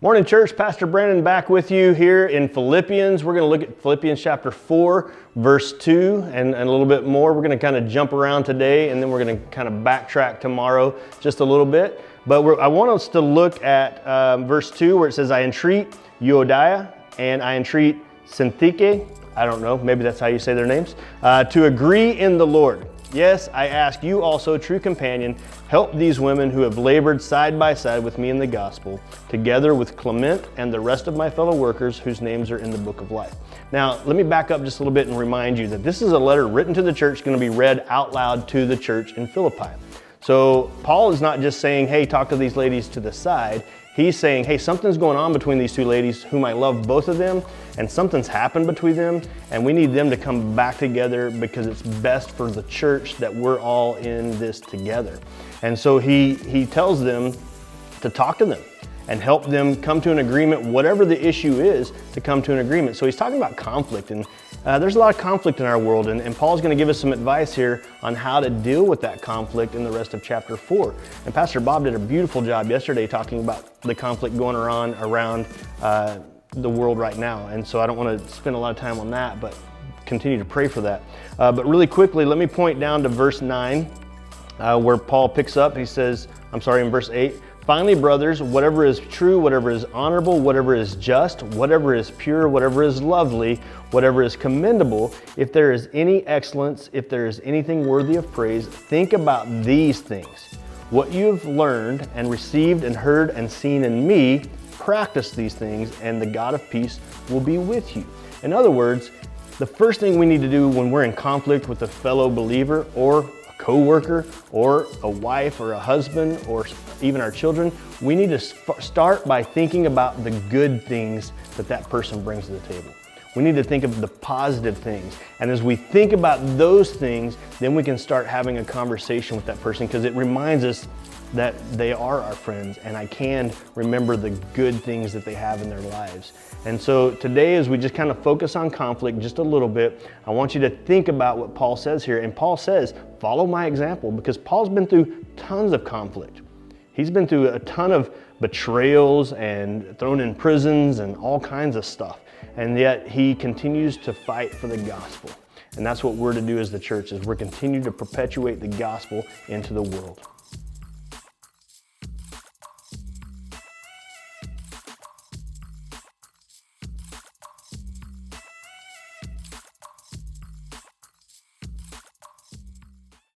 Morning, church. Pastor Brandon back with you here in Philippians. We're going to look at Philippians chapter 4, verse 2, and a little bit more. We're going to kind of jump around today, and then we're going to kind of backtrack tomorrow just a little bit. But I want us to look at verse 2, where it says, I entreat Euodia and I entreat Syntyche, I don't know, maybe that's how you say their names, to agree in the Lord. Yes, I ask you also, true companion, help these women who have labored side by side with me in the gospel, together with Clement and the rest of my fellow workers whose names are in the book of life. Now, let me back up just a little bit and remind you that this is a letter written to the church, going to be read out loud to the church in Philippi. So Paul is not just saying, hey, talk to these ladies to the side. He's saying, hey, something's going on between these two ladies whom I love both of them, and something's happened between them, and we need them to come back together because it's best for the church that we're all in this together. And so he tells them to talk to them and help them come to an agreement, whatever the issue is, to come to an agreement. So he's talking about conflict, and there's a lot of conflict in our world, and Paul's going to give us some advice here on how to deal with that conflict in the rest of chapter 4. And Pastor Bob did a beautiful job yesterday talking about the conflict going around the world right now. And so I don't want to spend a lot of time on that, but continue to pray for that. But really quickly, let me point down to verse 9, where Paul picks up. He says, in verse 8, finally, brothers, whatever is true, whatever is honorable, whatever is just, whatever is pure, whatever is lovely, whatever is commendable, if there is any excellence, if there is anything worthy of praise, think about these things. What you have learned and received and heard and seen in me, practice these things, and the God of peace will be with you. In other words, the first thing we need to do when we're in conflict with a fellow believer or a co-worker or a wife or a husband or even our children, we need to start by thinking about the good things that person brings to the table. We need to think of the positive things. And as we think about those things, then we can start having a conversation with that person, because it reminds us that they are our friends, and I can remember the good things that they have in their lives. And so today, as we just kind of focus on conflict just a little bit, I want you to think about what Paul says here. And Paul says, follow my example, because Paul's been through tons of conflict. He's been through a ton of betrayals and thrown in prisons and all kinds of stuff. And yet he continues to fight for the gospel. And that's what we're to do as the church, is we're continue to perpetuate the gospel into the world.